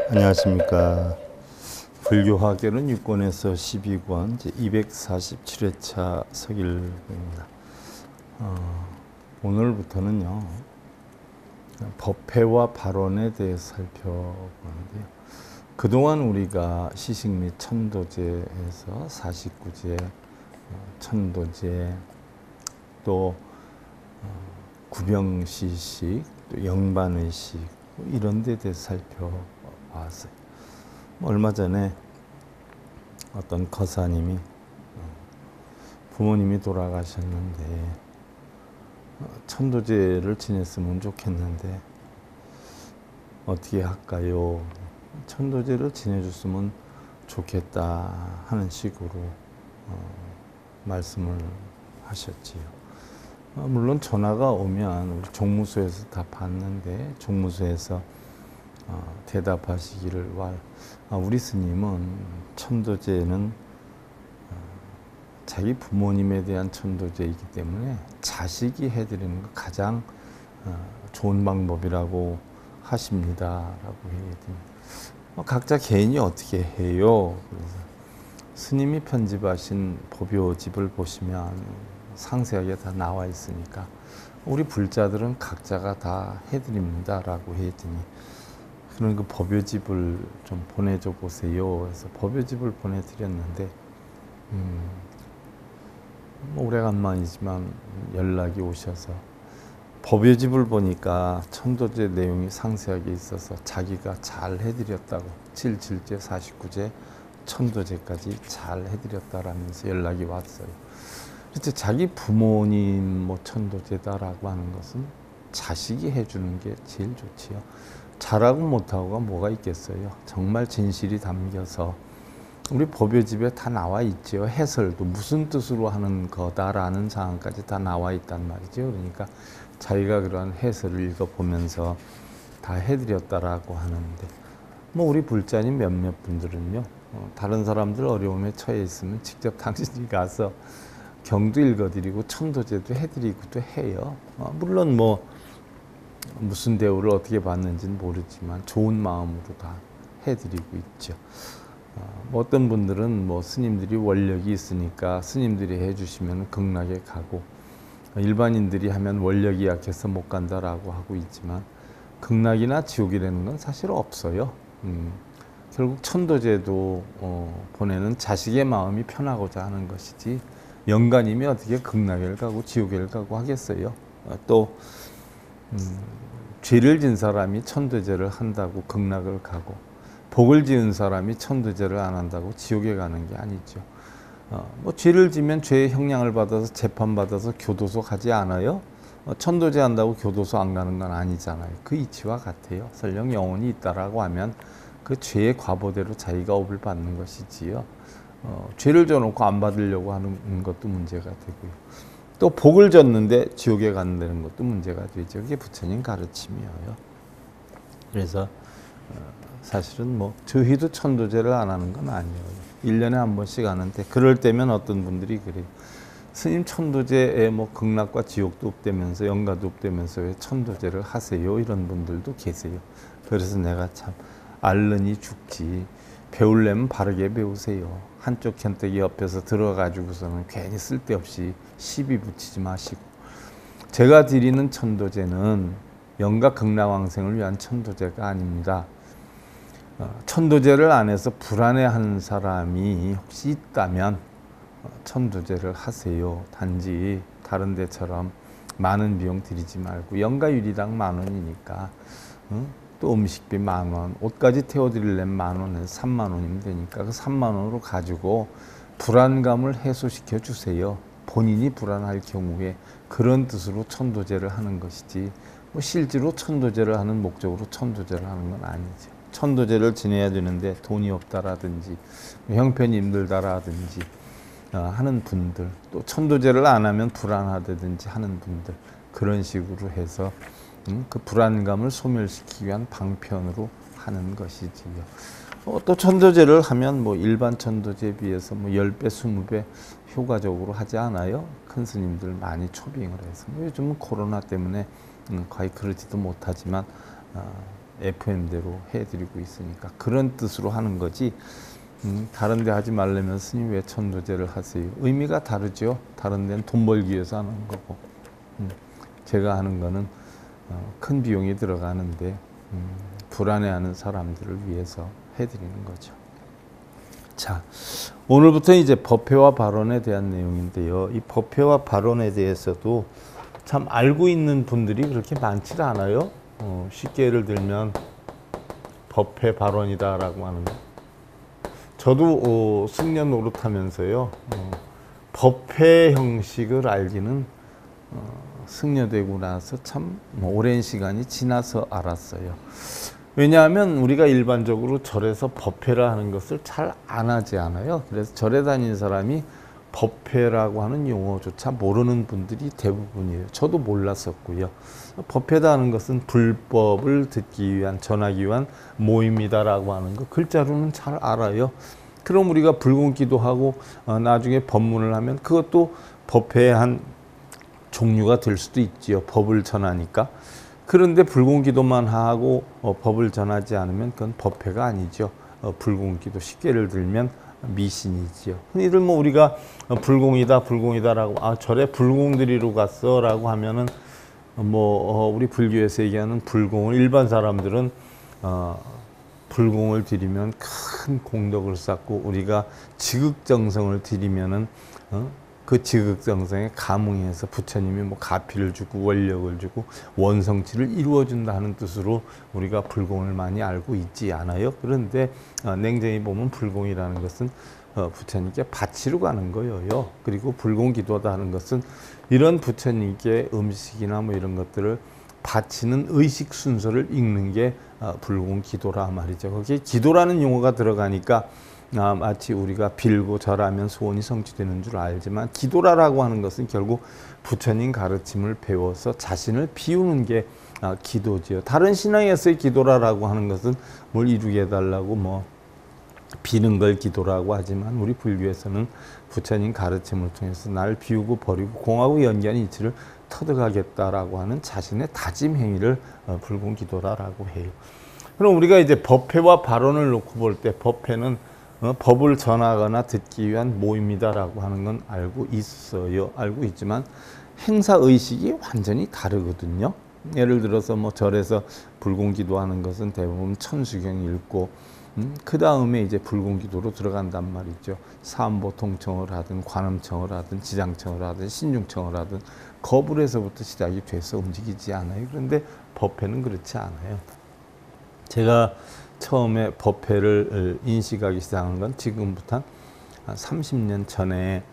안녕하십니까. 불교화계론 6권에서 12권 247회차 서길입니다. 오늘부터는요, 법회와 발언에 대해서 살펴보는데요. 그동안 우리가 시식 및 천도제에서 49제, 천도제, 또 구병시식, 또 영반의식, 이런 데 대해서 살펴봤어요. 얼마 전에 어떤 거사님이 부모님이 돌아가셨는데 천도제를 지냈으면 좋겠는데 어떻게 할까요? 천도제를 지내줬으면 좋겠다 하는 식으로 말씀을 하셨지요. 물론 전화가 오면 우리 종무소에서 다 봤는데 종무소에서 대답하시기를 우리 스님은 천도제는 자기 부모님에 대한 천도제이기 때문에 자식이 해드리는 거 가장 좋은 방법이라고 하십니다 라고 해야 각자 개인이 어떻게 해요? 그래서 스님이 편집하신 법요집을 보시면 상세하게 다 나와 있으니까 우리 불자들은 각자가 다 해드립니다 라고 했더니 그런 그 법요집을 좀 보내줘 보세요. 그래서 법요집을 보내드렸는데 오래간만이지만 연락이 오셔서 법요집을 보니까 천도제 내용이 상세하게 있어서 자기가 잘 해드렸다고 7제, 49제, 천도제까지 잘 해드렸다라면서 연락이 왔어요. 그래서 자기 부모님 천도제다라고 하는 것은 자식이 해주는 게 제일 좋지요. 잘하고 못하고가 뭐가 있겠어요. 정말 진실이 담겨서 우리 법요집에 다 나와 있죠. 해설도 무슨 뜻으로 하는 거다라는 사항까지 다 나와 있단 말이죠. 그러니까 자기가 그러한 해설을 읽어보면서 다 해드렸다라고 하는데 우리 불자님 몇몇 분들은요, 다른 사람들 어려움에 처해 있으면 직접 당신이 가서 경도 읽어드리고 천도제도 해드리고도 해요. 물론 무슨 대우를 어떻게 받는지는 모르지만 좋은 마음으로 다 해드리고 있죠. 어떤 분들은 스님들이 원력이 있으니까 스님들이 해주시면 극락에 가고 일반인들이 하면 원력이 약해서 못 간다라고 하고 있지만 극락이나 지옥이라는 건 사실 없어요. 결국 천도제도 보내는 자식의 마음이 편하고자 하는 것이지 영가님이 어떻게 극락을 가고 지옥을 가고 하겠어요. 또 죄를 진 사람이 천도제를 한다고 극락을 가고 복을 지은 사람이 천도제를 안 한다고 지옥에 가는 게 아니죠. 죄를 지면 죄의 형량을 받아서 재판받아서 교도소 가지 않아요? 천도제 한다고 교도소 안 가는 건 아니잖아요. 그 이치와 같아요. 설령 영혼이 있다라고 하면 그 죄의 과보대로 자기가 업을 받는 것이지요. 죄를 져놓고 안 받으려고 하는 것도 문제가 되고요. 또 복을 졌는데 지옥에 간다는 것도 문제가 되죠. 그게 부처님 가르침이에요. 그래서 사실은 저희도 천도제를 안 하는 건 아니에요. 1년에 한 번씩 하는데 그럴 때면 어떤 분들이 그래요. 스님 천도제에 극락과 지옥도 없다면서 영가도 없다면서 왜 천도제를 하세요? 이런 분들도 계세요. 그래서 내가 참 앓으니 죽지 배우려면 바르게 배우세요. 한쪽 견떼기 옆에서 들어가지고서는 괜히 쓸데없이 시비 붙이지 마시고. 제가 드리는 천도제는 영가 극락왕생을 위한 천도제가 아닙니다. 천도제를 안 해서 불안해하는 사람이 혹시 있다면 천도제를 하세요. 단지 다른 데처럼 많은 비용 들이지 말고 영가유리당 10,000원이니까 또 음식비 10,000원, 옷까지 태워드리려면 10,000원에서 30,000원이면 되니까 그 30,000원으로 가지고 불안감을 해소시켜 주세요. 본인이 불안할 경우에 그런 뜻으로 천도제를 하는 것이지 뭐 실제로 천도제를 하는 목적으로 천도제를 하는 건 아니죠. 천도제를 지내야 되는데 돈이 없다라든지 형편이 힘들다라든지 하는 분들, 또 천도제를 안 하면 불안하다든지 하는 분들, 그런 식으로 해서 그 불안감을 소멸시키기 위한 방편으로 하는 것이지요. 또 천도제를 하면 뭐 일반 천도제에 비해서 뭐 10배, 20배 효과적으로 하지 않아요? 큰 스님들 많이 초빙을 해서. 요즘은 코로나 때문에 거의 그러지도 못하지만 FM대로 해드리고 있으니까 그런 뜻으로 하는 거지. 다른 데 하지 말려면 스님 왜 천도제를 하세요? 의미가 다르죠. 다른 데는 돈 벌기 위해서 하는 거고 제가 하는 거는 큰 비용이 들어가는데 불안해하는 사람들을 위해서 해드리는 거죠. 자, 오늘부터 이제 법회와 발언에 대한 내용인데요. 이 법회와 발언에 대해서도 참 알고 있는 분들이 그렇게 많지 않아요. 쉽게 예를 들면 법회 발언이다라고 하는 거. 저도 승려 노릇하면서요. 법회 형식을 알기는 승려되고 나서 참 오랜 시간이 지나서 알았어요. 왜냐하면 우리가 일반적으로 절에서 법회를 하는 것을 잘 안 하지 않아요. 그래서 절에 다니는 사람이 법회라고 하는 용어조차 모르는 분들이 대부분이에요. 저도 몰랐었고요. 법회다 하는 것은 불법을 듣기 위한, 전하기 위한 모임이다라고 하는 거 글자로는 잘 알아요. 그럼 우리가 불공기도 하고 나중에 법문을 하면 그것도 법회의 한 종류가 될 수도 있지요. 법을 전하니까. 그런데 불공기도만 하고 법을 전하지 않으면 그건 법회가 아니죠. 불공기도 쉽게 예를 들면 미신이지요. 흔히들 뭐 우리가 불공이다라고 절에 불공 드리러 갔어라고 하면은 우리 불교에서 얘기하는 불공을 일반 사람들은 불공을 드리면 큰 공덕을 쌓고 우리가 지극정성을 드리면은 그 지극정성에 감응해서 부처님이 뭐 가피를 주고 원력을 주고 원성치를 이루어준다 하는 뜻으로 우리가 불공을 많이 알고 있지 않아요. 그런데 냉정히 보면 불공이라는 것은 부처님께 바치러 가는 거예요. 그리고 불공기도다 하는 것은 이런 부처님께 음식이나 뭐 이런 것들을 바치는 의식 순서를 읽는 게 불공기도라 말이죠. 거기에 기도라는 용어가 들어가니까 마치 우리가 빌고 절하면 소원이 성취되는 줄 알지만 기도라고 하는 것은 결국 부처님 가르침을 배워서 자신을 비우는 게 기도지요. 다른 신앙에서의 기도라고 하는 것은 뭘 이루게 해달라고 뭐 비는 걸 기도라고 하지만 우리 불교에서는 부처님 가르침을 통해서 날 비우고 버리고 공하고 연기한 이치를 터득하겠다라고 하는 자신의 다짐 행위를 불공기도라고 해요. 그럼 우리가 이제 법회와 발언을 놓고 볼 때 법회는 법을 전하거나 듣기 위한 모임이다라고 하는 건 알고 있어요. 알고 있지만 행사 의식이 완전히 다르거든요. 예를 들어서 뭐 절에서 불공기도하는 것은 대부분 천수경 읽고 그 다음에 이제 불공기도로 들어간단 말이죠. 사암보 통청을 하든 관음청을 하든 지장청을 하든 신중청을 하든 거불에서부터 시작이 돼서 움직이지 않아요. 그런데 법회는 그렇지 않아요. 제가 처음에 법회를 인식하기 시작한 건 지금부터 한 30년 전에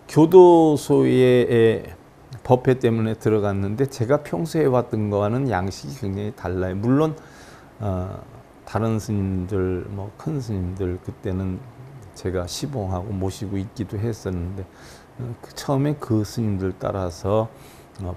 교도소에 법회 때문에 들어갔는데 제가 평소에 왔던 거와는 양식이 굉장히 달라요. 물론 다른 스님들, 뭐 큰 스님들 그때는 제가 시봉하고 모시고 있기도 했었는데 처음에 그 스님들 따라서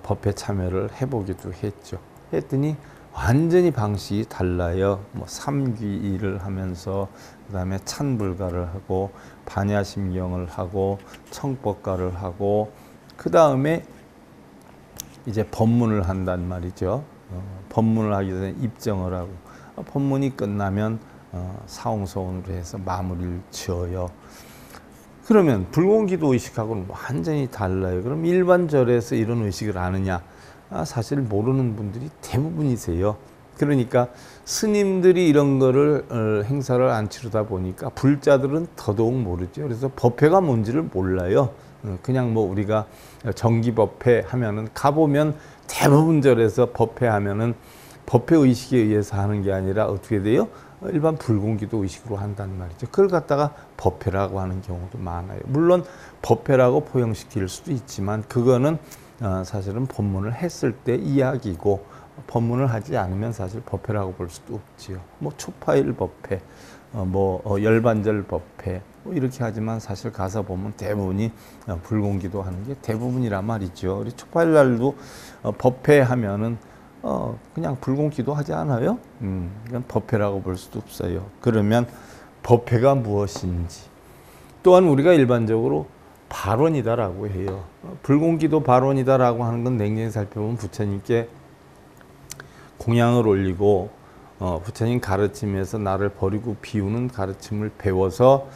법회 참여를 해보기도 했죠. 했더니 완전히 방식이 달라요. 뭐 삼귀일을 하면서 그다음에 찬불가를 하고 반야심경을 하고 청법가를 하고 그다음에 이제 법문을 한단 말이죠. 법문을 하기 전에 입정을 하고 법문이 끝나면 사홍서원으로 해서 마무리를 지어요. 그러면 불공기도 의식하고는 완전히 달라요. 그럼 일반 절에서 이런 의식을 아느냐? 사실 모르는 분들이 대부분이세요. 그러니까 스님들이 이런 거를 행사를 안 치르다 보니까 불자들은 더더욱 모르죠. 그래서 법회가 뭔지를 몰라요. 그냥 뭐 우리가 정기법회 하면은 가보면 대부분 절에서 법회 하면은 법회 의식에 의해서 하는 게 아니라 어떻게 돼요? 일반 불공기도 의식으로 한단 말이죠. 그걸 갖다가 법회라고 하는 경우도 많아요. 물론 법회라고 포용시킬 수도 있지만 그거는 사실은 법문을 했을 때 이야기고 법문을 하지 않으면 사실 법회라고 볼 수도 없지요. 뭐 초파일 법회, 열반절 법회 뭐 이렇게 하지만 사실 가서 보면 대부분이 불공기도 하는 게 대부분이란 말이죠. 우리 초파일 날도 법회 하면은 그냥 불공기도 하지 않아요? 이건 법회라고 볼 수도 없어요. 그러면 법회가 무엇인지 또한 우리가 일반적으로 발언이다라고 해요. 불공기도 발언이다라고 하는 건 냉정히 살펴보면 부처님께 공양을 올리고 부처님 가르침에서 나를 버리고 비우는 가르침을 배워서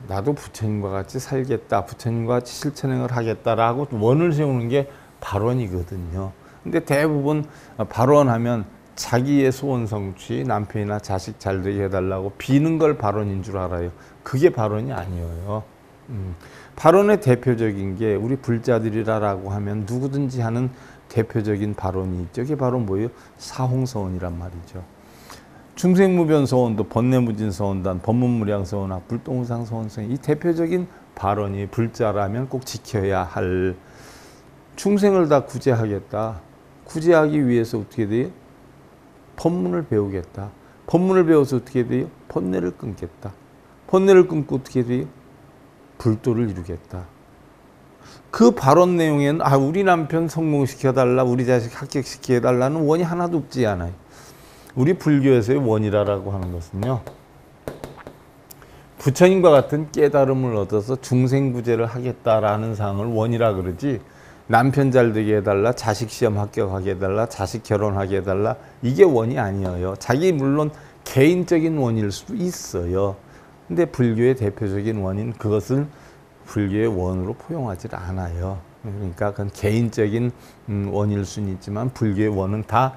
나도 부처님과 같이 살겠다, 부처님과 같이 실천행을 하겠다라고 원을 세우는 게 발언이거든요. 근데 대부분 발언하면 자기의 소원 성취, 남편이나 자식 잘 되게 해달라고 비는 걸 발언인 줄 알아요. 그게 발언이 아니에요. 발언의 대표적인 게 우리 불자들이라고 하면 누구든지 하는 대표적인 발언이 있죠. 그게 바로 뭐예요? 사홍서원이란 말이죠. 중생무변서원도 번뇌무진서원단, 법문무량서원학, 불동상서원성 이 대표적인 발언이 불자라면 꼭 지켜야 할 충생을 다 구제하겠다. 구제하기 위해서 어떻게 돼요? 법문을 배우겠다. 법문을 배워서 어떻게 돼요? 번뇌를 끊겠다. 번뇌를 끊고 어떻게 돼요? 불도를 이루겠다. 그 발언 내용에는 우리 남편 성공시켜달라, 우리 자식 합격시켜달라는 원이 하나도 없지 않아요. 우리 불교에서의 원이라고 하는 것은요, 부처님과 같은 깨달음을 얻어서 중생구제를 하겠다라는 상을 원이라 그러지, 남편 잘 되게 해달라, 자식 시험 합격하게 해달라, 자식 결혼하게 해달라, 이게 원이 아니에요. 자기 물론 개인적인 원일 수도 있어요. 근데 불교의 대표적인 원인, 그것을 불교의 원으로 포용하지 않아요. 그러니까 그건 개인적인 원일 수는 있지만 불교의 원은 다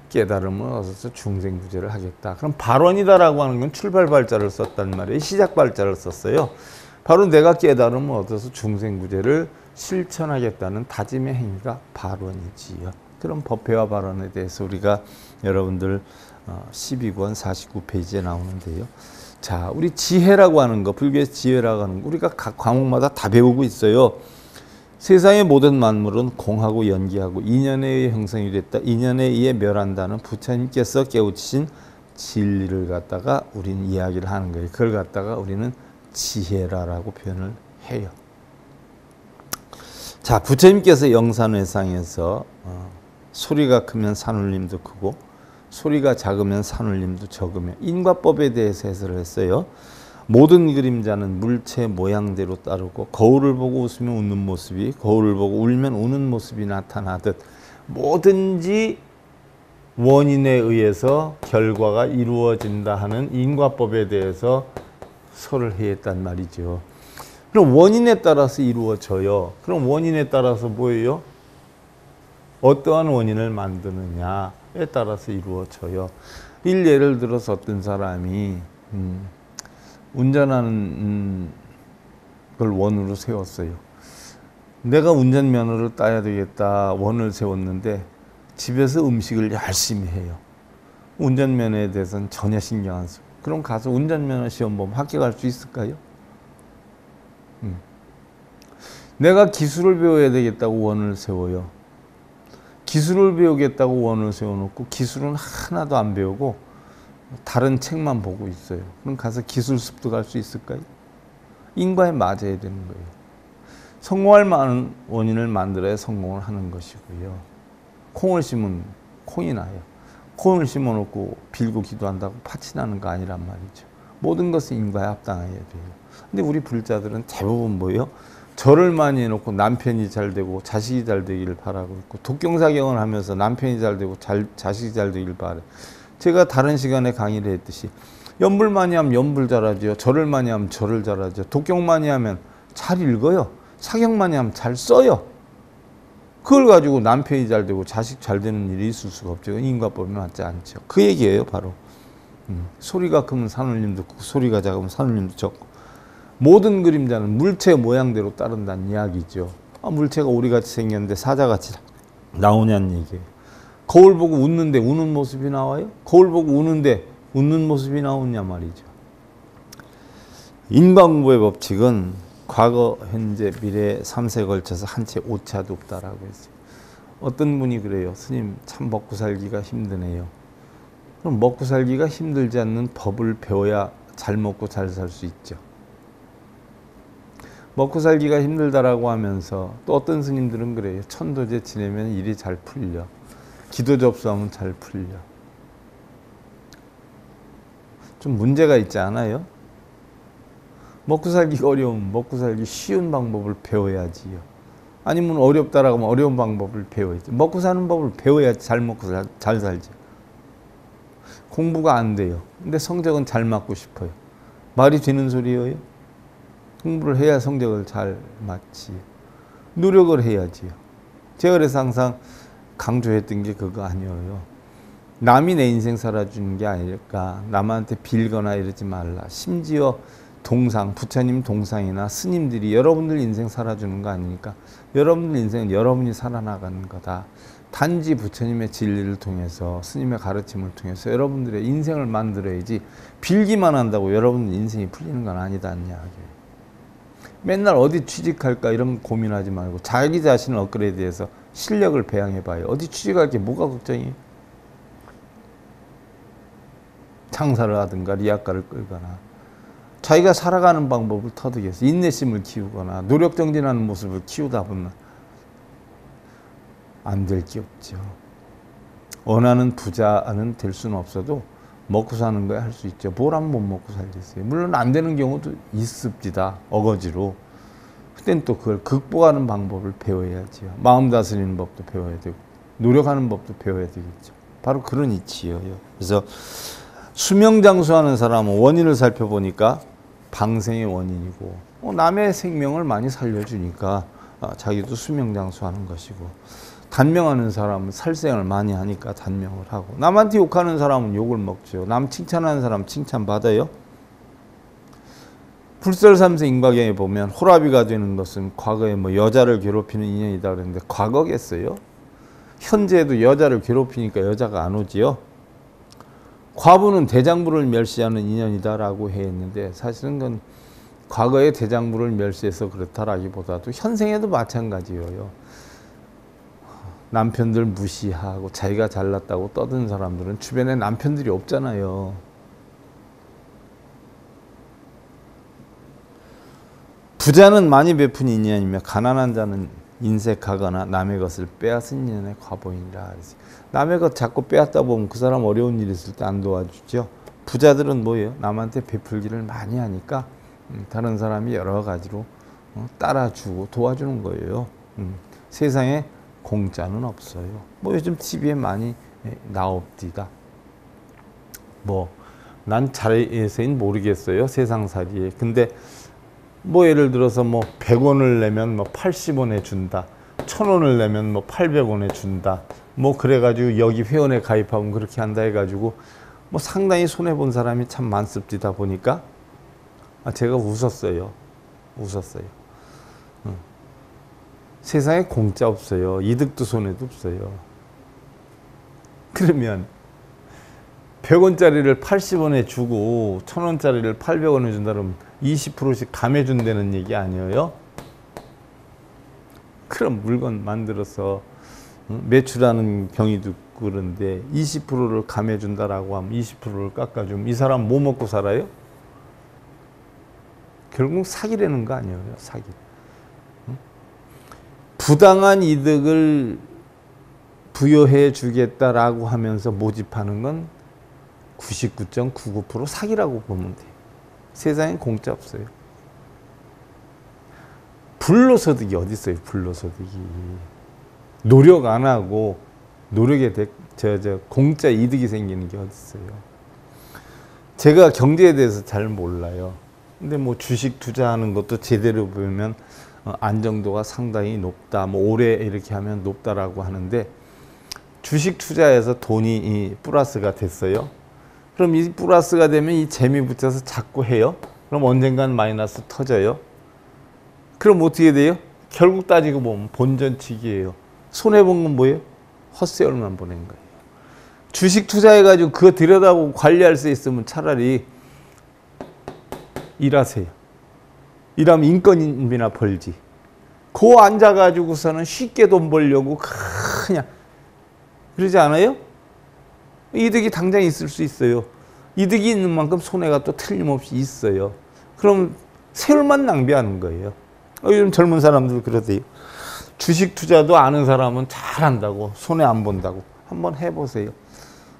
깨달음을 얻어서 중생구제를 하겠다. 그럼 발언이다라고 하는 건 출발 발자를 썼단 말이에요. 시작 발자를 썼어요. 바로 내가 깨달음을 얻어서 중생구제를 실천하겠다는 다짐의 행위가 발언이지요. 그럼 법회와 발언에 대해서 우리가 여러분들 12권 49페이지에 나오는데요. 자, 우리 지혜라고 하는 거, 불교의 지혜라고 하는 거, 우리가 각 과목마다 다 배우고 있어요. 세상의 모든 만물은 공하고 연기하고 인연에 의해 형성이 됐다. 인연에 의해 멸한다는 부처님께서 깨우치신 진리를 갖다가 우리는 이야기를 하는 거예요. 그걸 갖다가 우리는 지혜라고 표현을 해요. 자, 부처님께서 영산회상에서 소리가 크면 산울림도 크고 소리가 작으면 산울림도 적으며 인과법에 대해서 해설을 했어요. 모든 그림자는 물체 모양대로 따르고 거울을 보고 웃으면 웃는 모습이 거울을 보고 울면 우는 모습이 나타나듯 뭐든지 원인에 의해서 결과가 이루어진다 하는 인과법에 대해서 설을 했단 말이죠. 그럼 원인에 따라서 이루어져요. 그럼 원인에 따라서 뭐예요? 어떠한 원인을 만드느냐에 따라서 이루어져요. 예를 들어서 어떤 사람이 운전하는 걸 원으로 세웠어요. 내가 운전면허를 따야 되겠다 원을 세웠는데 집에서 음식을 열심히 해요. 운전면허에 대해서는 전혀 신경 안 쓰고. 그럼 가서 운전면허 시험 보면 합격할 수 있을까요? 내가 기술을 배워야 되겠다고 원을 세워요. 기술을 배우겠다고 원을 세워놓고 기술은 하나도 안 배우고 다른 책만 보고 있어요. 그럼 가서 기술 습득할 수 있을까요? 인과에 맞아야 되는 거예요. 성공할 만한 원인을 만들어야 성공을 하는 것이고요. 콩을 심으면 콩이 나요. 콩을 심어놓고 빌고 기도한다고 팥이 나는 거 아니란 말이죠. 모든 것은 인과에 합당해야 돼요. 근데 우리 불자들은 대부분 뭐예요? 절을 많이 해놓고 남편이 잘 되고 자식이 잘 되기를 바라고 있고 독경사경을 하면서 남편이 잘 되고 자식이 잘 되기를 바라요. 제가 다른 시간에 강의를 했듯이 연불 많이 하면 연불 잘하죠. 절을 많이 하면 절을 잘하죠. 독경 많이 하면 잘 읽어요. 사경 많이 하면 잘 써요. 그걸 가지고 남편이 잘 되고 자식 잘 되는 일이 있을 수가 없죠. 인과법에 맞지 않죠. 그 얘기예요, 바로. 소리가 크면 산울림도 크고 소리가 작으면 산울림도 적고, 모든 그림자는 물체 모양대로 따른다는 이야기죠. 물체가 오리같이 생겼는데 사자같이 나오냐는 얘기예요. 거울 보고 웃는데 우는 모습이 나와요? 거울 보고 우는데 웃는 모습이 나오냐 말이죠. 인과응보의 법칙은 과거, 현재, 미래 3세에 걸쳐서 한 채 오차도 없다라고 했어요. 어떤 분이 그래요. 스님, 참 먹고 살기가 힘드네요. 그럼 먹고 살기가 힘들지 않는 법을 배워야 잘 먹고 잘 살 수 있죠. 먹고 살기가 힘들다라고 하면서 또 어떤 스님들은 그래요. 천도제 지내면 일이 잘 풀려. 기도 접수하면 잘 풀려. 좀 문제가 있지 않아요? 먹고 살기가 어려우면 먹고 살기 쉬운 방법을 배워야지요. 아니면 어렵다라고 하면 어려운 방법을 배워야지. 먹고 사는 법을 배워야지 잘 먹고 잘 살죠. 공부가 안 돼요. 근데 성적은 잘 맞고 싶어요. 말이 되는 소리예요? 공부를 해야 성적을 잘 맞지. 노력을 해야지요. 제가 그래서 항상 강조했던 게 그거 아니에요. 남이 내 인생 살아주는 게 아닐까. 남한테 빌거나 이러지 말라. 심지어 동상, 부처님 동상이나 스님들이 여러분들 인생 살아주는 거 아니니까 여러분들 인생은 여러분이 살아나가는 거다. 단지 부처님의 진리를 통해서, 스님의 가르침을 통해서 여러분들의 인생을 만들어야지 빌기만 한다고 여러분들 인생이 풀리는 건 아니다는 이야기예요. 맨날 어디 취직할까 이런 고민하지 말고 자기 자신을 업그레이드해서 실력을 배양해봐요. 어디 취직할 게 뭐가 걱정이에요? 장사를 하든가 리학가를 끌거나 자기가 살아가는 방법을 터득해서 인내심을 키우거나 노력정진하는 모습을 키우다 보면 안 될 게 없죠. 원하는 부자는 될 수는 없어도 먹고 사는 거야 할 수 있죠. 뭘 하면 못 먹고 살겠어요. 물론 안 되는 경우도 있습니다. 어거지로. 그땐 또 그걸 극복하는 방법을 배워야지요. 마음 다스리는 법도 배워야 되고 노력하는 법도 배워야 되겠죠. 바로 그런 이치예요. 그래서 수명장수하는 사람은 원인을 살펴보니까 방생의 원인이고, 남의 생명을 많이 살려주니까 자기도 수명장수하는 것이고, 단명하는 사람은 살생을 많이 하니까 단명을 하고, 남한테 욕하는 사람은 욕을 먹죠. 남 칭찬하는 사람 칭찬받아요. 불설삼세 인과경에 보면 호라비가 되는 것은 과거에 여자를 괴롭히는 인연이다 그랬는데 과거겠어요? 현재에도 여자를 괴롭히니까 여자가 안 오지요. 과부는 대장부를 멸시하는 인연이다라고 했는데 사실은 그건 과거의 대장부를 멸시해서 그렇다라기보다도 현생에도 마찬가지예요. 남편들 무시하고 자기가 잘났다고 떠드는 사람들은 주변에 남편들이 없잖아요. 부자는 많이 베푼 인연이며 가난한 자는 인색하거나 남의 것을 빼앗은 인연의 과보이니라. 남의 것 자꾸 빼앗다 보면 그 사람 어려운 일 있을 때 안 도와주죠. 부자들은 뭐예요? 남한테 베풀기를 많이 하니까 다른 사람이 여러 가지로 따라주고 도와주는 거예요. 세상에 공짜는 없어요. 요즘 TV에 많이 나옵니다. 난 자세히는 모르겠어요. 세상살이에. 근데 예를 들어서 100원을 내면 80원에 준다. 1000원을 내면 800원에 준다. 그래가지고 여기 회원에 가입하면 그렇게 한다 해가지고 상당히 손해본 사람이 참 많습니다. 보니까 제가 웃었어요. 세상에 공짜 없어요. 이득도 손해도 없어요. 그러면 100원짜리를 80원에 주고 1000원짜리를 800원에 준다 그러면 20%씩 감해준다는 얘기 아니에요? 그럼 물건 만들어서 매출하는 경위도 그런데 20%를 감해준다라고 하면 20%를 깎아주면 이 사람 뭐 먹고 살아요? 결국 사기라는 거 아니에요? 사기. 부당한 이득을 부여해 주겠다라고 하면서 모집하는 건 99.99% 사기라고 보면 돼요. 세상엔 공짜 없어요. 불로소득이 어디 있어요? 불로소득이. 노력 안 하고 노력에 공짜 이득이 생기는 게 어디 있어요? 제가 경제에 대해서 잘 몰라요. 근데 뭐 주식 투자하는 것도 제대로 보면 안정도가 상당히 높다. 뭐 올해 이렇게 하면 높다라고 하는데 주식 투자해서 돈이 플러스가 됐어요. 그럼 이 플러스가 되면 이 재미 붙여서 자꾸 해요. 그럼 언젠간 마이너스 터져요. 그럼 어떻게 돼요? 결국 따지고 보면 본전치기예요. 손해본 건 뭐예요? 헛세월만 보낸 거예요. 주식 투자해가지고 그거 들여다보고 관리할 수 있으면 차라리 일하세요. 일하면 인건비나 벌지. 그 앉아가지고서는 쉽게 돈 벌려고 그냥 그러지 않아요? 이득이 당장 있을 수 있어요. 이득이 있는 만큼 손해가 또 틀림없이 있어요. 그럼 세월만 낭비하는 거예요. 요즘 젊은 사람들 그러대요. 주식 투자도 아는 사람은 잘한다고, 손해 안 본다고. 한번 해보세요.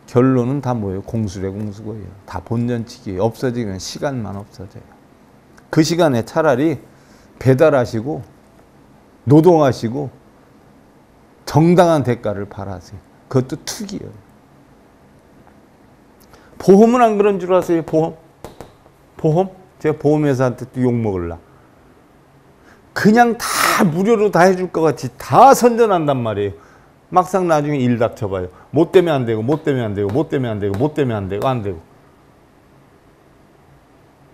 결론은 다 뭐예요? 공수래 공수고예요. 다 본전치기예요. 없어지면 시간만 없어져요. 그 시간에 차라리 배달하시고 노동하시고 정당한 대가를 바라세요. 그것도 투기예요. 보험은 안 그런 줄 아세요? 보험? 보험? 제가 보험회사한테 또 욕먹을라. 그냥 다 무료로 다 해줄 것 같이 다 선전한단 말이에요. 막상 나중에 일 닥쳐봐요. 못 되면 안 되고, 못 되면 안 되고, 못 되면 안 되고, 못 되면 안 되고, 안 되고.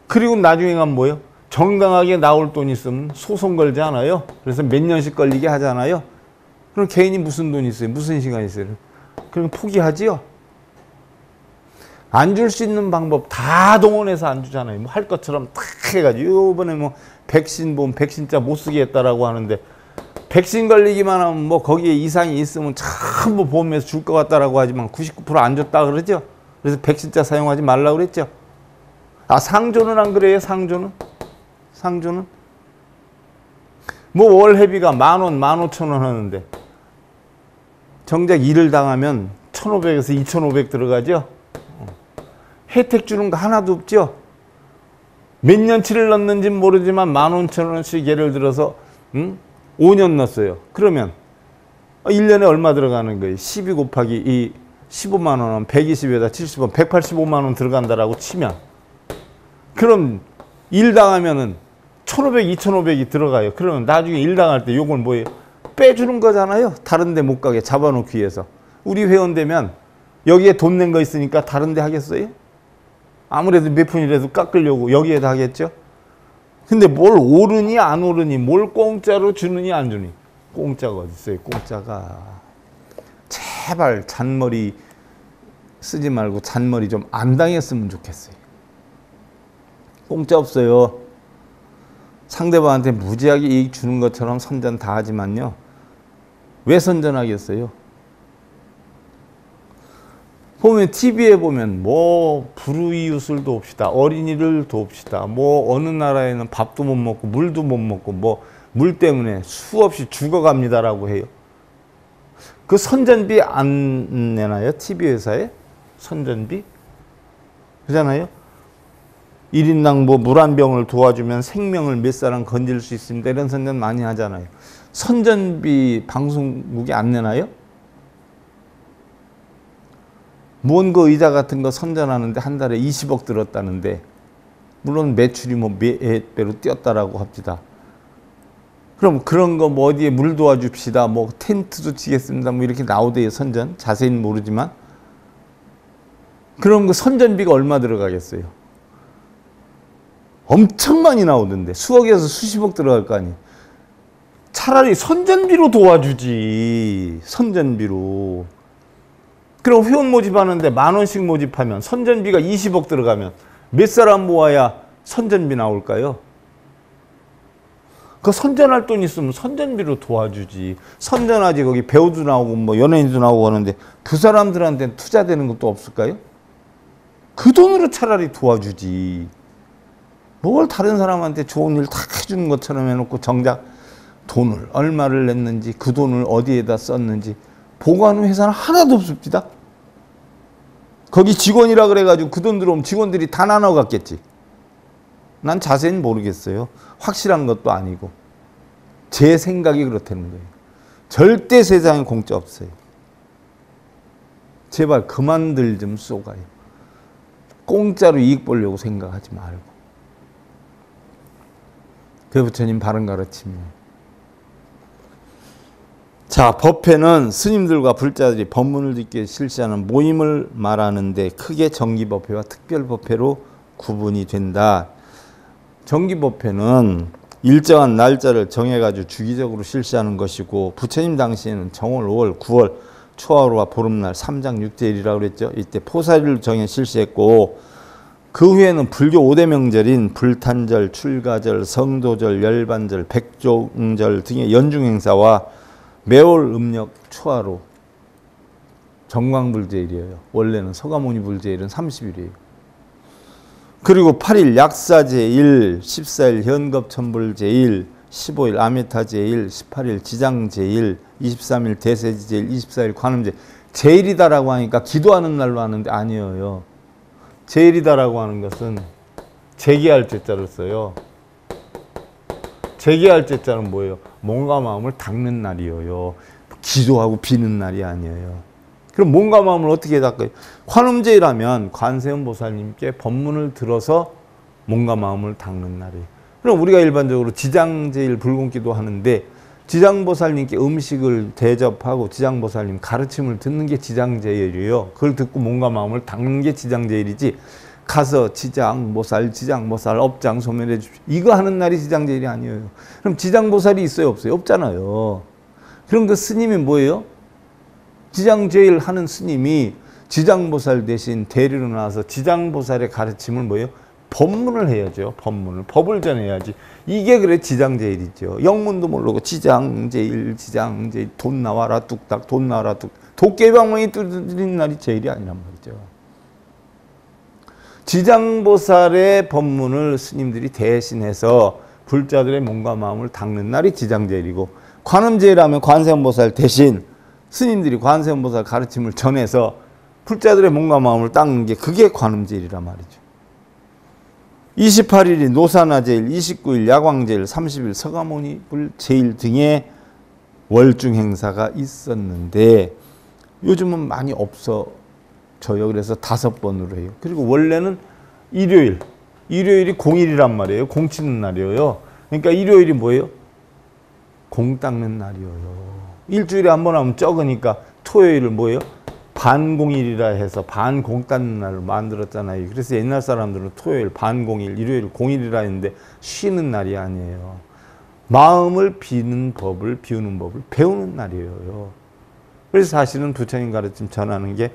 그리고 나중에 가면 뭐예요? 정당하게 나올 돈 있으면 소송 걸지 않아요? 그래서 몇 년씩 걸리게 하잖아요? 그럼 개인이 무슨 돈 있어요? 무슨 시간 있어요? 그럼 포기하지요? 안 줄 수 있는 방법 다 동원해서 안 주잖아요. 뭐 할 것처럼 탁 해가지고 이번에 뭐 백신 보험 백신자 못 쓰게 했다라고 하는데 백신 걸리기만 하면 뭐 거기에 이상이 있으면 전부 보험에서 줄 것 같다라고 하지만 99% 안 줬다 그러죠. 그래서 백신자 사용하지 말라고 그랬죠. 아, 상조는 안 그래요? 상조는? 상조는? 뭐 월회비가 10,000원, 15,000원 하는데 정작 일을 당하면 1,500에서 2,500 들어가죠. 혜택 주는 거 하나도 없죠. 몇 년치를 넣는지는 모르지만 15,000원씩 예를 들어서 5년 넣었어요. 그러면 1년에 얼마 들어가는 거예요? 12 곱하기 이 15만 원은 120에다 70원, 185만 원 들어간다라고 치면 그럼 일 당하면은 1,500, 2,500이 들어가요. 그러면 나중에 일 당할 때 요건 뭐예요? 빼주는 거잖아요. 다른 데 못 가게 잡아놓기 위해서. 우리 회원 되면 여기에 돈 낸 거 있으니까 다른 데 하겠어요? 아무래도 몇 푼이라도 깎으려고 여기에다 하겠죠? 근데 뭘 오르니 안 오르니 뭘 공짜로 주느니 안 주니 공짜가 어디 있어요? 공짜가. 제발 잔머리 쓰지 말고 잔머리 좀 안 당했으면 좋겠어요. 공짜 없어요. 상대방한테 무지하게 이익 주는 것처럼 선전 다 하지만요. 왜 선전하겠어요? 보면 TV에 보면 뭐 불우이웃을 돕시다. 어린이를 돕시다. 뭐 어느 나라에는 밥도 못 먹고 물도 못 먹고 뭐 물 때문에 수없이 죽어갑니다라고 해요. 그 선전비 안 내나요? TV 회사에? 선전비? 그러잖아요. 1인당 뭐 물 한 병을 도와주면 생명을 몇 사람 건질 수 있습니다. 이런 선전 많이 하잖아요. 선전비 방송국이 안 내나요? 뭔 그 의자 같은 거 선전하는데 한 달에 20억 들었다는데 물론 매출이 뭐 몇 배로 뛰었다라고 합시다. 그럼 그런 거 뭐 어디에 물 도와줍시다. 뭐 텐트도 치겠습니다. 뭐 이렇게 나오대요. 선전. 자세히는 모르지만. 그럼 그 선전비가 얼마 들어가겠어요? 엄청 많이 나오던데 수억에서 수십억 들어갈 거 아니에요. 차라리 선전비로 도와주지. 선전비로. 그럼 회원 모집하는데 10,000원씩 모집하면 선전비가 20억 들어가면 몇 사람 모아야 선전비 나올까요? 그 선전할 돈 있으면 선전비로 도와주지. 선전하지. 거기 배우도 나오고 뭐 연예인도 나오고 하는데 그 사람들한테는 투자되는 것도 없을까요? 그 돈으로 차라리 도와주지. 뭘 다른 사람한테 좋은 일 다 해주는 것처럼 해놓고 정작 돈을 얼마를 냈는지 그 돈을 어디에다 썼는지 보고하는 회사는 하나도 없습니다. 거기 직원이라 그래가지고 그 돈 들어오면 직원들이 다 나눠 갔겠지. 난 자세히는 모르겠어요. 확실한 것도 아니고. 제 생각이 그렇다는 거예요. 절대 세상에 공짜 없어요. 제발 그만들 좀 쏘가요. 공짜로 이익 보려고 생각하지 말고. 그게 부처님 바른 가르침이에요. 자, 법회는 스님들과 불자들이 법문을 듣기 실시하는 모임을 말하는데 크게 정기법회와 특별법회로 구분이 된다. 정기법회는 일정한 날짜를 정해가지고 주기적으로 실시하는 것이고, 부처님 당시에는 정월, 5월, 9월, 초하루와 보름날, 3장 6제일이라고 그랬죠. 이때 포사리를 정해 실시했고, 그 후에는 불교 5대 명절인 불탄절, 출가절, 성도절, 열반절, 백종절 등의 연중행사와 매월 음력 초하루, 정광불제일이에요. 원래는 서가모니불제일은 30일이에요. 그리고 8일 약사제일, 14일 현겁천불제일, 15일 아메타제일, 18일 지장제일, 23일 대세지제일, 24일 관음제일. 제일이다라고 하니까 기도하는 날로 하는데 아니에요. 제일이다라고 하는 것은 제기할 제자를 써요. 제기할 제자는 뭐예요? 몸과 마음을 닦는 날이에요. 기도하고 비는 날이 아니에요. 그럼 몸과 마음을 어떻게 닦아요? 관음제일하면 관세음보살님께 법문을 들어서 몸과 마음을 닦는 날이에요. 그럼 우리가 일반적으로 지장제일 불공기도 하는데, 지장보살님께 음식을 대접하고 지장보살님 가르침을 듣는 게 지장제일이에요. 그걸 듣고 몸과 마음을 닦는 게 지장제일이지, 가서 지장보살 업장 소멸해 주십시오, 이거 하는 날이 지장제일이 아니에요. 그럼 지장보살이 있어요, 없어요? 없잖아요. 그럼 그 스님이 뭐예요? 지장제일 하는 스님이 지장보살 대신 대리로 나와서 지장보살의 가르침을 뭐예요? 법문을 해야죠. 법을 전해야지. 이게 그래 지장제일이죠. 영문도 모르고 지장제일 돈 나와라 뚝딱 돈 나와라 뚝딱, 도깨비방망이 두드린 날이 제일이 아니란 말이죠. 지장보살의 법문을 스님들이 대신해서 불자들의 몸과 마음을 닦는 날이 지장제일이고, 관음제일하면 관세음보살 대신 스님들이 관세음보살 가르침을 전해서 불자들의 몸과 마음을 닦는 게 그게 관음제일이란 말이죠. 28일이 노사나제일, 29일 야광제일, 30일 서가모니불제일 등의 월중 행사가 있었는데 요즘은 많이 없어져요. 그래서 5번으로 해요. 그리고 원래는 일요일이 공일이란 말이에요. 공 치는 날이에요. 그러니까 일요일이 뭐예요? 공 닦는 날이에요. 일주일에 한 번 하면 적으니까 토요일을 뭐예요? 반공일이라 해서 반공 닦는 날로 만들었잖아요. 그래서 옛날 사람들은 토요일 반공일, 일요일 공일이라 했는데 쉬는 날이 아니에요. 마음을 비우는 법을 배우는 날이에요. 그래서 사실은 부처님 가르침 전하는 게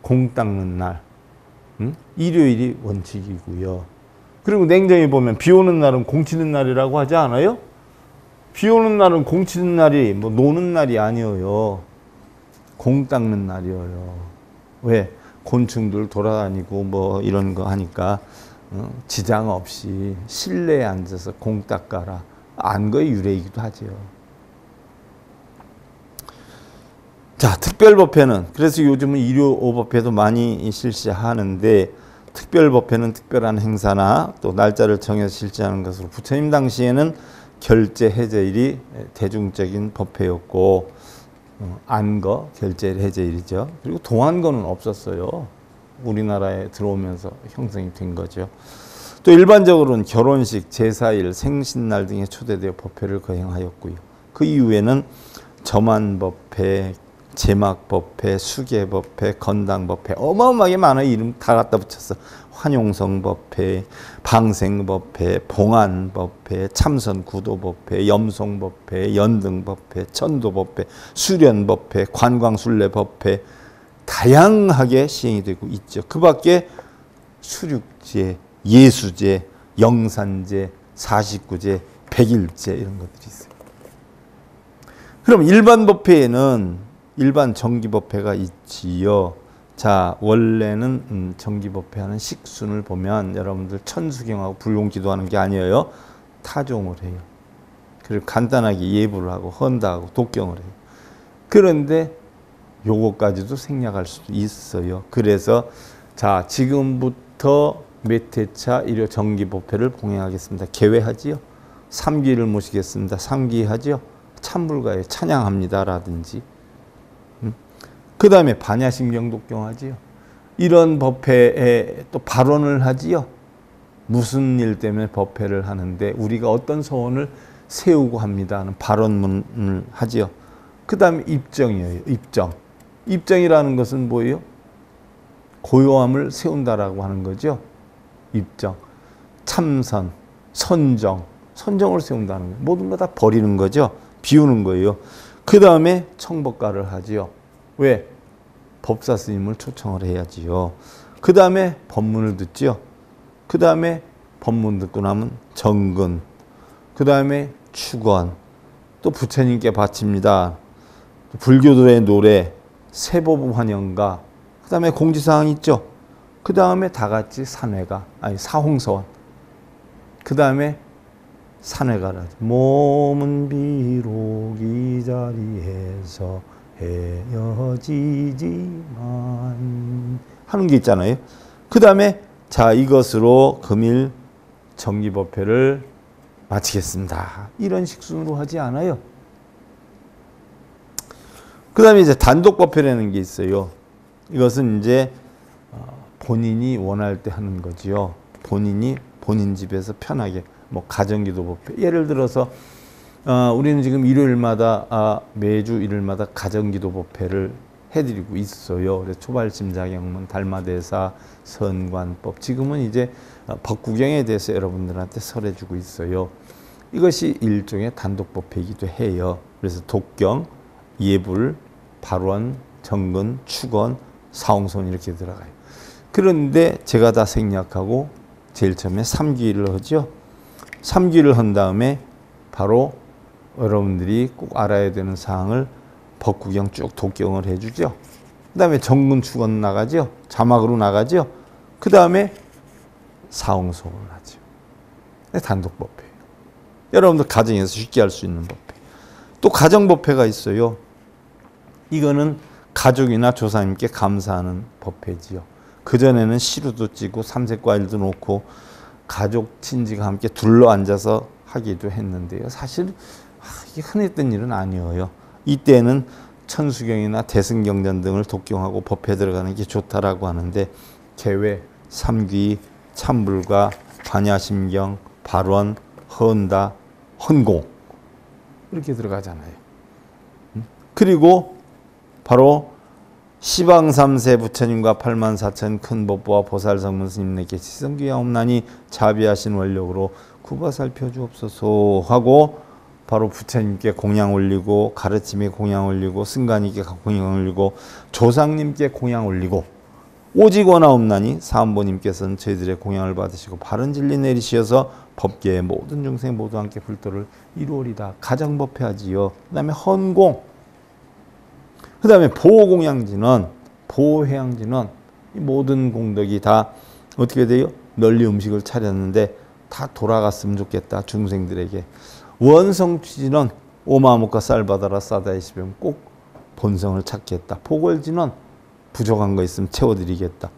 공 닦는 날, 일요일이 원칙이고요. 그리고 냉정히 보면 비 오는 날은 공 치는 날이라고 하지 않아요? 비 오는 날은 공 치는 날이 뭐 노는 날이 아니에요. 공 닦는 날이에요. 왜? 곤충들 돌아다니고 뭐 이런 거 하니까 지장 없이 실내에 앉아서 공 닦아라. 안거의 유래이기도 하죠. 자, 특별법회는 그래서 요즘은 일요오법회도 많이 실시하는데, 특별법회는 특별한 행사나 또 날짜를 정해서 실시하는 것으로 부처님 당시에는 결제 해제일이 대중적인 법회였고, 안거 결제 해제일이죠. 그리고 동안거는 없었어요. 우리나라에 들어오면서 형성이 된 거죠. 또 일반적으로는 결혼식, 제사일, 생신날 등에 초대되어 법회를 거행하였고요. 그 이후에는 점안법회, 제막법회, 수계법회, 건당법회, 어마어마하게 많은 이름 다 갖다 붙였어. 환용성법회, 방생법회, 봉안법회, 참선구도법회, 염송법회, 연등법회, 천도법회, 수련법회, 관광순례법회, 다양하게 시행이 되고 있죠. 그 밖에 수륙제, 예수제, 영산제, 49제, 백일제 이런 것들이 있어요. 그럼 일반 법회에는 일반 정기법회가 있지요. 자, 원래는 정기법회하는 식순을 보면 여러분들 천수경하고 불공기도하는 게 아니에요. 타종을 해요. 그리고 간단하게 예불을 하고 헌다하고 독경을 해요. 그런데 요거까지도 생략할 수도 있어요. 그래서 자, 지금부터 몇 회차 일요 정기법회를 봉행하겠습니다. 개회하지요. 3기를 모시겠습니다. 3기 하지요. 참불가에 찬양합니다. 라든지. 그 다음에 반야심경 독경 하지요. 이런 법회에 또 발언을 하지요. 무슨 일 때문에 법회를 하는데 우리가 어떤 소원을 세우고 합니다 하는 발언문을 하지요. 그 다음에 입정이에요. 입정. 입정이라는 것은 뭐예요? 고요함을 세운다라고 하는 거죠. 입정. 참선, 선정. 선정을 세운다는 거예요. 모든 거 다 버리는 거죠. 비우는 거예요. 그 다음에 청법가를 하지요. 왜? 법사 스님을 초청을 해야지요. 그 다음에 법문을 듣지요. 그 다음에 법문 듣고 나면 정근, 그 다음에 축원, 또 부처님께 바칩니다. 불교들의 노래, 세보부 환영가, 그 다음에 공지사항 있죠. 그 다음에 다 같이 산회가, 아니 사홍서원, 그 다음에 산회가라. 몸은 비록 이 자리에서 헤어지지만 하는 게 있잖아요. 그 다음에 자, 이것으로 금일 정기법회를 마치겠습니다. 이런 식순으로 하지 않아요. 그 다음에 이제 단독법회라는 게 있어요. 이것은 이제 본인이 원할 때 하는 거지요. 본인이 본인 집에서 편하게, 뭐 가정기도법회. 예를 들어서 우리는 지금 일요일마다 매주 일요일마다 가정기도법회를 해드리고 있어요. 그래서 초발심자경문, 달마대사, 선관법. 지금은 이제 법구경에 대해서 여러분들한테 설해주고 있어요. 이것이 일종의 단독법회이기도 해요. 그래서 독경, 예불, 발원, 정근, 축원, 사홍선 이렇게 들어가요. 그런데 제가 다 생략하고 제일 처음에 삼귀를 하죠. 삼귀를 한 다음에 바로 여러분들이 꼭 알아야 되는 사항을 법구경 쭉 독경을 해주죠. 그 다음에 정근 축원 나가죠. 자막으로 나가죠. 그 다음에 사홍송을 하죠. 단독법회예요. 여러분들 가정에서 쉽게 할 수 있는 법회. 또 가정법회가 있어요. 이거는 가족이나 조상님께 감사하는 법회지요. 그전에는 시루도 찌고 삼색과일도 놓고 가족, 친지가 함께 둘러 앉아서 하기도 했는데요. 사실 이게 흔했던 일은 아니에요. 이때는 천수경이나 대승경전 등을 독경하고 법회 들어가는 게 좋다라고 하는데 개회, 삼귀, 참불가, 반야심경, 발원, 헌다, 헌공 이렇게 들어가잖아요. 그리고 바로 시방삼세 부처님과 84,000 큰 법보와 보살성문 스님네께 지성귀하옵나니 자비하신 원력으로 구바 살펴주옵소서 하고 바로 부처님께 공양 올리고 가르침에 공양 올리고 승관님께 공양 올리고 조상님께 공양 올리고 오직 원하옵나니 사암보님께서는 저희들의 공양을 받으시고 바른 진리 내리시어서 법계의 모든 중생 모두 함께 불도를 이루리다. 가정법회하지요. 그 다음에 헌공, 그 다음에 보호공양진원, 보호해양진원, 이 모든 공덕이 다 어떻게 돼요? 널리 음식을 차렸는데 다 돌아갔으면 좋겠다. 중생들에게. 원성취진원, 오마목과 쌀 받아라 싸다이 시병 꼭 본성을 찾겠다. 보궐진원, 부족한 거 있으면 채워드리겠다.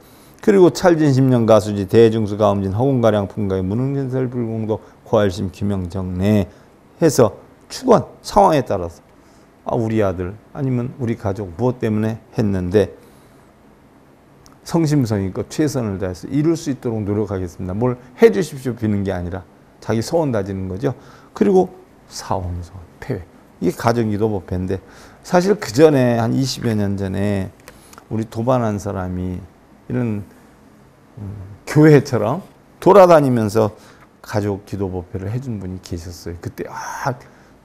그리고 찰진 심령 가수지 대중수 가음진 허공가량 풍가의 무능진설 불공도 고할심 규명정내 해서 축원 상황에 따라서 우리 아들 아니면 우리 가족 무엇 때문에 했는데 성심성의껏 최선을 다해서 이룰 수 있도록 노력하겠습니다. 뭘 해주십시오 비는 게 아니라 자기 소원 다지는 거죠. 그리고 사홍소원, 폐회. 이게 가정기도법회인데 사실 그 전에 한 20여 년 전에 우리 도반한 사람이 이런 교회처럼 돌아다니면서 가족 기도법회를 해준 분이 계셨어요. 그때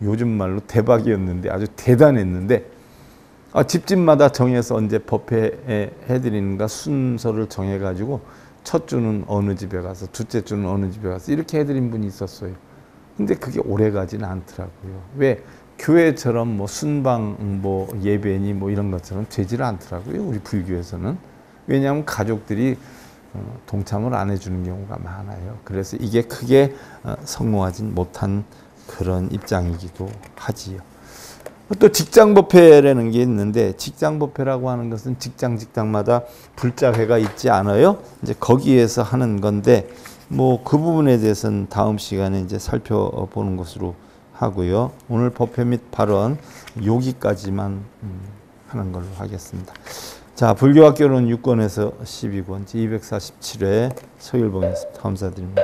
요즘 말로 대박이었는데 아주 대단했는데 집집마다 정해서 언제 법회 해드리는가 순서를 정해가지고 첫 주는 어느 집에 가서 둘째 주는 어느 집에 가서 이렇게 해드린 분이 있었어요. 근데 그게 오래 가지는 않더라고요. 왜? 교회처럼 뭐 순방 뭐 예배니 뭐 이런 것처럼 되지를 않더라고요. 우리 불교에서는. 왜냐하면 가족들이 동참을 안 해주는 경우가 많아요. 그래서 이게 크게 성공하진 못한 그런 입장이기도 하지요. 또 직장법회라는 게 있는데 직장법회라고 하는 것은 직장마다 불자회가 있지 않아요? 이제 거기에서 하는 건데 뭐 그 부분에 대해서는 다음 시간에 이제 살펴보는 것으로 하고요. 오늘 법회 및 발언 여기까지만 하는 걸로 하겠습니다. 자, 불교학교는 6권에서 12권, 247회 서율봉이었습니다. 감사드립니다.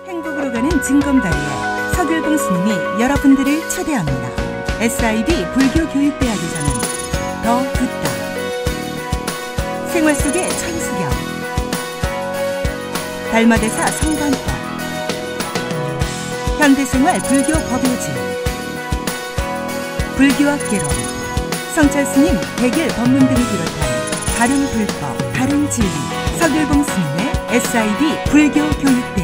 행복으로 가는 징검다리에 서율봉 스님이 여러분들을 초대합니다. SIB 불교교육대학에서는 더 듣다, 생활 속의 천수경, 달마대사 성관법, 현대생활 불교 법요지, 불교학 개론, 성찰스님 백일 법문 등을 비롯한 다른 불법, 다른 진리, 서율봉 스님의 SIB 불교교육대학.